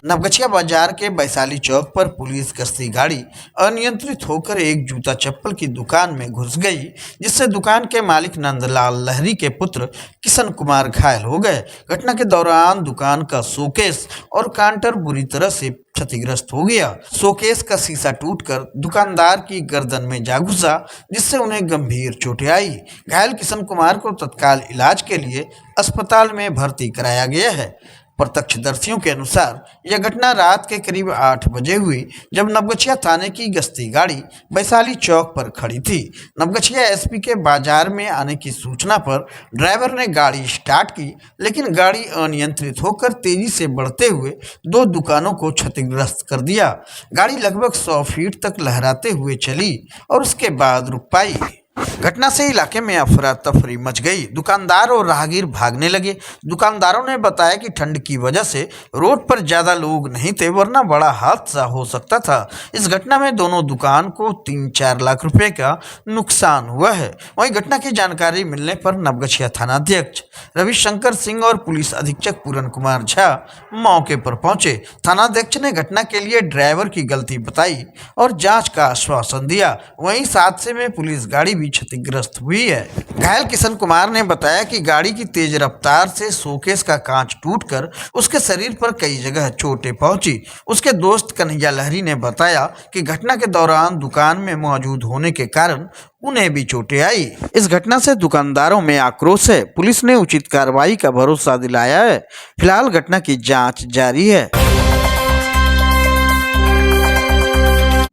नवगछिया बाजार के वैशाली चौक पर पुलिस गश्ती गाड़ी अनियंत्रित होकर एक जूता चप्पल की दुकान में घुस गई, जिससे दुकान के मालिक नंदलाल लहरी के पुत्र किशन कुमार घायल हो गए। घटना के दौरान दुकान का शोकेस और काउंटर बुरी तरह से क्षतिग्रस्त हो गया। शोकेस का शीशा टूटकर दुकानदार की गर्दन में जा घुसा, जिससे उन्हें गंभीर चोटें आई। घायल किशन कुमार को तत्काल इलाज के लिए अस्पताल में भर्ती कराया गया है। प्रत्यक्षदर्शियों के अनुसार यह घटना रात के करीब 8 बजे हुई, जब नवगछिया थाने की गश्ती गाड़ी वैशाली चौक पर खड़ी थी। नवगछिया एसपी के बाजार में आने की सूचना पर ड्राइवर ने गाड़ी स्टार्ट की, लेकिन गाड़ी अनियंत्रित होकर तेजी से बढ़ते हुए 2 दुकानों को क्षतिग्रस्त कर दिया। गाड़ी लगभग 100 फीट तक लहराते हुए चली और उसके बाद रुक पाई। घटना से इलाके में अफरा तफरी मच गई। दुकानदार और राहगीर भागने लगे। दुकानदारों ने बताया कि ठंड की वजह से रोड पर ज्यादा लोग नहीं थे, वरना बड़ा हादसा हो सकता था। इस घटना में दोनों दुकान को 3-4 लाख रुपए का नुकसान हुआ है। वहीं घटना की जानकारी मिलने पर नवगछिया थानाध्यक्ष रविशंकर सिंह और पुलिस अधीक्षक पूरन कुमार झा मौके पर पहुंचे। थानाध्यक्ष ने घटना के लिए ड्राइवर की गलती बताई और जांच का आश्वासन दिया। वहीं इस हादसे में पुलिस गाड़ी भी क्षतिग्रस्त हुई है। घायल किशन कुमार ने बताया कि गाड़ी की तेज रफ्तार से शोकेस का कांच टूटकर उसके शरीर पर कई जगह चोटें पहुंची। उसके दोस्त कन्हैया लहरी ने बताया कि घटना के दौरान दुकान में मौजूद होने के कारण उन्हें भी चोटें आई। इस घटना से दुकानदारों में आक्रोश है। पुलिस ने उचित कार्रवाई का भरोसा दिलाया है। फिलहाल घटना की जांच जारी है।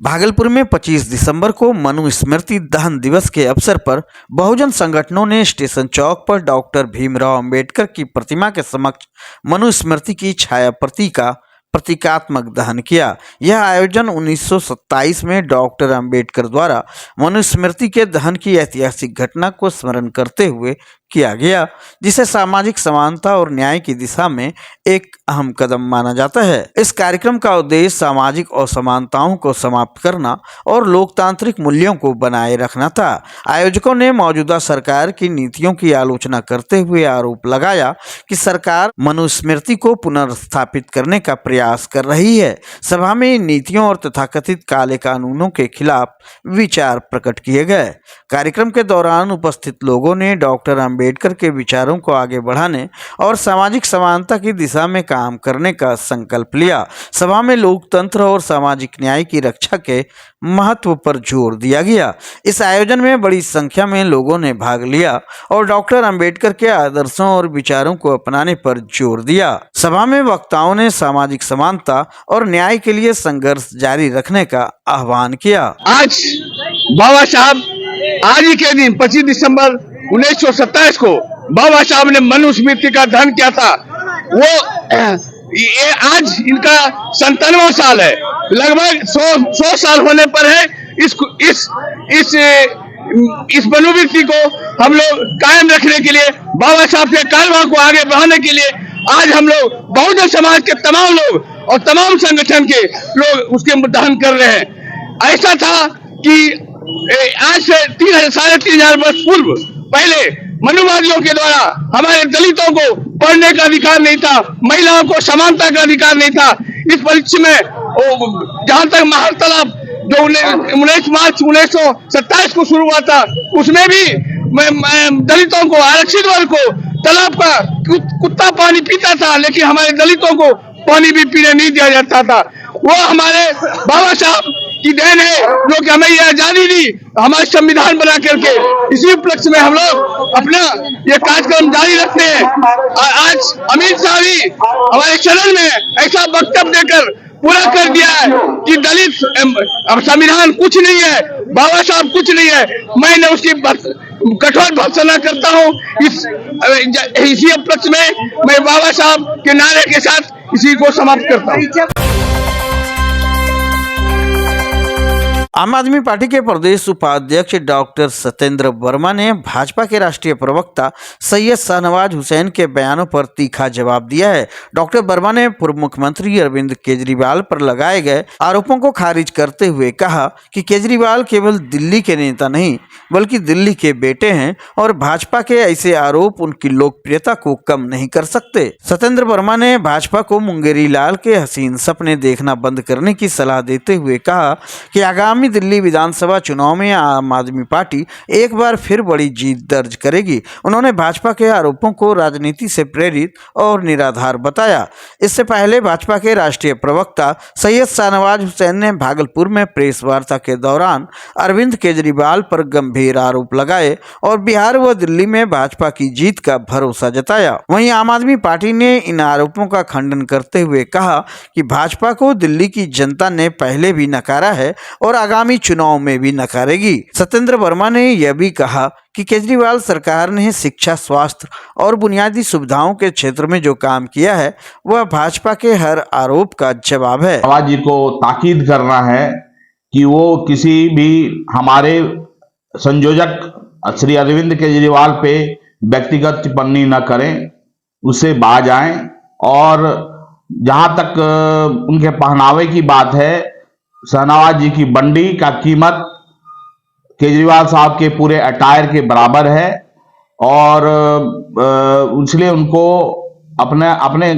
भागलपुर में 25 दिसंबर को मनुस्मृति दहन दिवस के अवसर पर बहुजन संगठनों ने स्टेशन चौक पर डॉक्टर भीमराव अंबेडकर की प्रतिमा के समक्ष मनुस्मृति की छायाप्रति का प्रतीकात्मक दहन किया। यह आयोजन 1927 में डॉक्टर अंबेडकर द्वारा मनुस्मृति के दहन की ऐतिहासिक घटना को स्मरण करते हुए किया गया, जिसे सामाजिक समानता और न्याय की दिशा में एक अहम कदम माना जाता है। इस कार्यक्रम का उद्देश्य सामाजिक असमानताओं को समाप्त करना और लोकतांत्रिक मूल्यों को बनाए रखना था। आयोजकों ने मौजूदा सरकार की नीतियों की आलोचना करते हुए आरोप लगाया कि सरकार मनुस्मृति को पुनर्स्थापित करने का प्रयास कर रही है। सभा में इन नीतियों और तथाकथित काले कानूनों के खिलाफ विचार प्रकट किए गए। कार्यक्रम के दौरान उपस्थित लोगों ने डॉक्टर अंबेडकर के विचारों को आगे बढ़ाने और सामाजिक समानता की दिशा में काम करने का संकल्प लिया। सभा में लोकतंत्र और सामाजिक न्याय की रक्षा के महत्व पर जोर दिया गया। इस आयोजन में बड़ी संख्या में लोगों ने भाग लिया और डॉक्टर अंबेडकर के आदर्शों और विचारों को अपनाने पर जोर दिया। सभा में वक्ताओं ने सामाजिक समानता और न्याय के लिए संघर्ष जारी रखने का आह्वान किया। आज बाबा साहब आज ही के दिन 25 दिसंबर 1927 को बाबा साहब ने मनुस्मृति का दहन किया था। वो ये आज इनका 97वां साल है। लगभग 100 साल होने पर है इस मनुस्मृति को हम लोग कायम रखने के लिए, बाबा साहब के कारवां को आगे बढ़ाने के लिए आज हम लोग बहुजन समाज के तमाम लोग और तमाम संगठन के लोग उसके दहन कर रहे हैं। ऐसा था कि आज से 3,500 वर्ष पूर्व पहले मनुवादियों के द्वारा हमारे दलितों को पढ़ने का अधिकार नहीं था, महिलाओं को समानता का अधिकार नहीं था। इस परिप्रेक्ष्य में जहां तक महार तालाब जो 19 मार्च 1927 को शुरू हुआ था, उसमें भी दलितों को, आरक्षित वर्ग को तालाब का कुत्ता पानी पीता था, लेकिन हमारे दलितों को पानी भी पीने नहीं दिया जाता था। वो हमारे बाबा साहब की देन है जो कि हमें ये आजादी दी, हमारे संविधान बना करके। इसी उपलक्ष्य में हम लोग अपना ये कार्यक्रम जारी रखते हैं। आज अमित शाह जी हमारे चैनल में ऐसा वक्तव्य देकर पूरा कर दिया है कि दलित संविधान कुछ नहीं है, बाबा साहब कुछ नहीं है। मैंने उसकी कठोर भर्त्सना करता हूँ। इसी उपलक्ष्य में मैं बाबा साहब के नारे के साथ इसी को समाप्त करता हूँ। आम आदमी पार्टी के प्रदेश उपाध्यक्ष डॉक्टर सत्येंद्र वर्मा ने भाजपा के राष्ट्रीय प्रवक्ता सैयद शाहनवाज हुसैन के बयानों पर तीखा जवाब दिया है। डॉक्टर वर्मा ने पूर्व मुख्यमंत्री अरविंद केजरीवाल पर लगाए गए आरोपों को खारिज करते हुए कहा कि केजरीवाल केवल दिल्ली के नेता नहीं बल्कि दिल्ली के बेटे हैं और भाजपा के ऐसे आरोप उनकी लोकप्रियता को कम नहीं कर सकते। सत्येंद्र वर्मा ने भाजपा को मुंगेरी लाल के हसीन सपने देखना बंद करने की सलाह देते हुए कहा कि आगामी दिल्ली विधानसभा चुनाव में आम आदमी पार्टी एक बार फिर बड़ी जीत दर्ज करेगी। उन्होंने भाजपा के आरोपों को राजनीति से प्रेरित और निराधार बताया। इससे पहले भाजपा के राष्ट्रीय प्रवक्ता सैयद शाहनवाज हुसैन ने भागलपुर में प्रेस वार्ता के दौरान अरविंद केजरीवाल पर गंभीर आरोप लगाए और बिहार व दिल्ली में भाजपा की जीत का भरोसा जताया। वहीं आम आदमी पार्टी ने इन आरोपों का खंडन करते हुए कहा कि भाजपा को दिल्ली की जनता ने पहले भी नकारा है और आगामी चुनाव में भी नकारेगी। सत्येंद्र वर्मा ने यह भी कहा कि केजरीवाल सरकार ने शिक्षा, स्वास्थ्य और बुनियादी सुविधाओं के क्षेत्र में जो काम किया है वह भाजपा के हर आरोप का जवाब है। आवाज जी को ताकीद करना है कि वो किसी भी हमारे संयोजक श्री अरविंद केजरीवाल पे व्यक्तिगत टिप्पणी न करें, उससे बाज आएं। और जहां तक उनके पहनावे की बात है, शाहनवाज जी की बंडी का कीमत केजरीवाल साहब के पूरे अटायर के बराबर है और इसलिए उनको अपने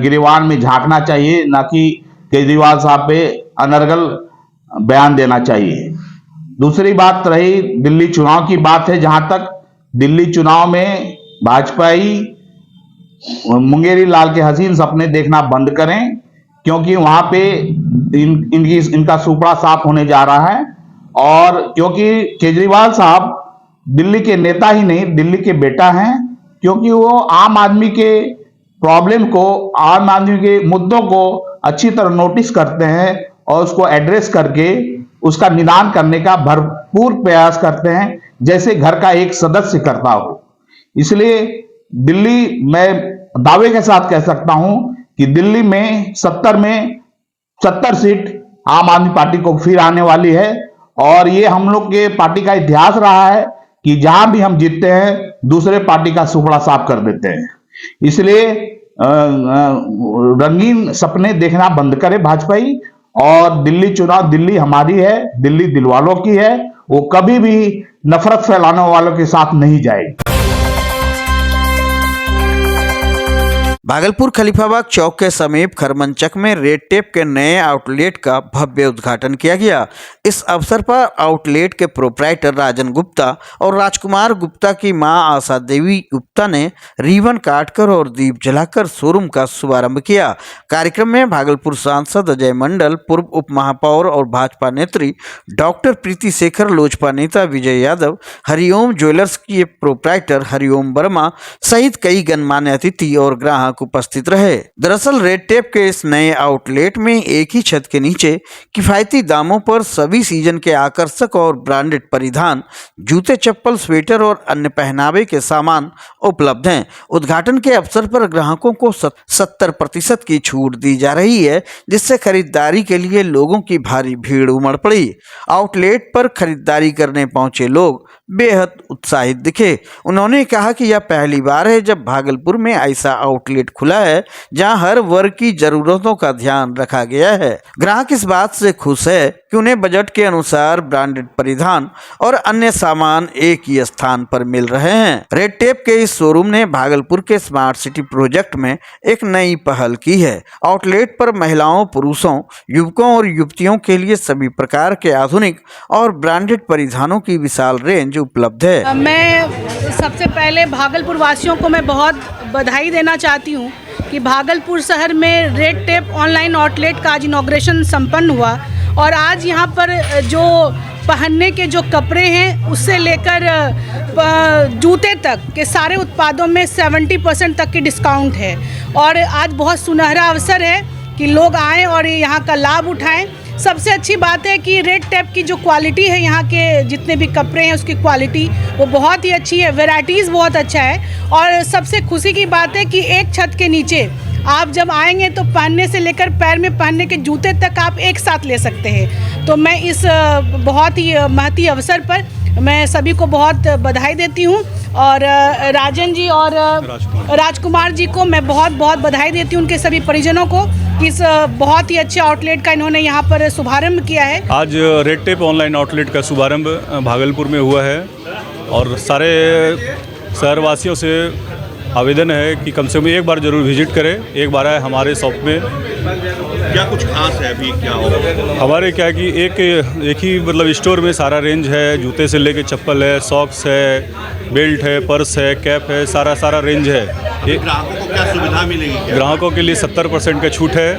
गिरेबान में झांकना चाहिए, ना कि केजरीवाल साहब पे अनर्गल बयान देना चाहिए। दूसरी बात रही दिल्ली चुनाव की बात है, जहां तक दिल्ली चुनाव में भाजपाई मुंगेरी लाल के हसीन सपने देखना बंद करें, क्योंकि वहां पे इनका सुपड़ा साफ होने जा रहा है। और क्योंकि केजरीवाल साहब दिल्ली के नेता ही नहीं, दिल्ली के बेटा हैं, क्योंकि वो आम आदमी के प्रॉब्लम को, आम आदमी के मुद्दों को अच्छी तरह नोटिस करते हैं और उसको एड्रेस करके उसका निदान करने का भरपूर प्रयास करते हैं, जैसे घर का एक सदस्य करता हो। इसलिए दिल्ली, मैं दावे के साथ कह सकता हूं कि दिल्ली में 70 सीट आम आदमी पार्टी को फिर आने वाली है। और ये हम लोग के पार्टी का इतिहास रहा है कि जहां भी हम जीतते हैं दूसरे पार्टी का सुपड़ा साफ कर देते हैं। इसलिए रंगीन सपने देखना बंद करें भाजपाई, और दिल्ली चुनाव, दिल्ली हमारी है, दिल्ली दिलवालों की है, वो कभी भी नफरत फैलाने वालों के साथ नहीं जाएगी। भागलपुर खलीफाबाद चौक के समीप खरमनचक में रेड टेप के नए आउटलेट का भव्य उद्घाटन किया गया। इस अवसर पर आउटलेट के प्रोप्राइटर राजन गुप्ता और राजकुमार गुप्ता की मां आशा देवी गुप्ता ने रिबन काटकर और दीप जलाकर शोरूम का शुभारंभ किया। कार्यक्रम में भागलपुर सांसद अजय मंडल, पूर्व उप महापौर और भाजपा नेत्री डॉक्टर प्रीति शेखर, लोजपा नेता विजय यादव, हरिओम ज्वेलर्स के प्रोप्राइटर हरिओम वर्मा सहित कई गणमान्य अतिथि और ग्राहक उपस्थित रहे। दरअसल रेड टेप के इस नए आउटलेट में एक ही छत के नीचे किफायती दामों पर सभी सीजन के आकर्षक और ब्रांडेड परिधान, जूते, चप्पल, स्वेटर और अन्य पहनावे के सामान उपलब्ध हैं। उद्घाटन के अवसर पर ग्राहकों को 70% की छूट दी जा रही है, जिससे खरीदारी के लिए लोगों की भारी भीड़ उमड़ पड़ी। आउटलेट पर खरीदारी करने पहुंचे लोग बेहद उत्साहित दिखे। उन्होंने कहा कि यह पहली बार है जब भागलपुर में ऐसा आउटलेट खुला है जहां हर वर्ग की जरूरतों का ध्यान रखा गया है। ग्राहक इस बात से खुश है कि उन्हें बजट के अनुसार ब्रांडेड परिधान और अन्य सामान एक ही स्थान पर मिल रहे हैं। रेड टेप के इस शोरूम ने भागलपुर के स्मार्ट सिटी प्रोजेक्ट में एक नई पहल की है। आउटलेट पर महिलाओं, पुरुषों, युवकों और युवतियों के लिए सभी प्रकार के आधुनिक और ब्रांडेड परिधानों की विशाल रेंज उपलब्ध है। मैं सबसे पहले भागलपुर वासियों को मैं बहुत बधाई देना चाहती हूँ कि भागलपुर शहर में रेड टेप ऑनलाइन आउटलेट का आज इनॉग्रेशन संपन्न हुआ और आज यहाँ पर जो पहनने के जो कपड़े हैं उससे लेकर जूते तक के सारे उत्पादों में 70% तक की डिस्काउंट है। और आज बहुत सुनहरा अवसर है कि लोग आएँ और यहाँ का लाभ उठाएं। सबसे अच्छी बात है कि रेड टेप की जो क्वालिटी है, यहाँ के जितने भी कपड़े हैं उसकी क्वालिटी वो बहुत ही अच्छी है, वैरायटीज़ बहुत अच्छा है। और सबसे खुशी की बात है कि एक छत के नीचे आप जब आएंगे तो पहनने से लेकर पैर में पहनने के जूते तक आप एक साथ ले सकते हैं। तो मैं इस बहुत ही महती अवसर पर मैं सभी को बहुत बधाई देती हूँ और राजन जी और राजकुमार जी को मैं बहुत बहुत बधाई देती हूँ, उनके सभी परिजनों को कि इस बहुत ही अच्छे आउटलेट का इन्होंने यहाँ पर शुभारंभ किया है। आज रेड टेप ऑनलाइन आउटलेट का शुभारंभ भागलपुर में हुआ है और सारे शहरवासियों से आवेदन है कि कम से कम एक बार ज़रूर विजिट करें, एक बार आए हमारे शॉप में। क्या कुछ खास है अभी, क्या होगा? हमारे क्या है कि एक ही मतलब स्टोर में सारा रेंज है, जूते से लेके चप्पल है, सॉक्स है, बेल्ट है, पर्स है, कैप है, सारा रेंज है। ग्राहकों को क्या सुविधा मिलेगी? ग्राहकों के लिए 70% का छूट है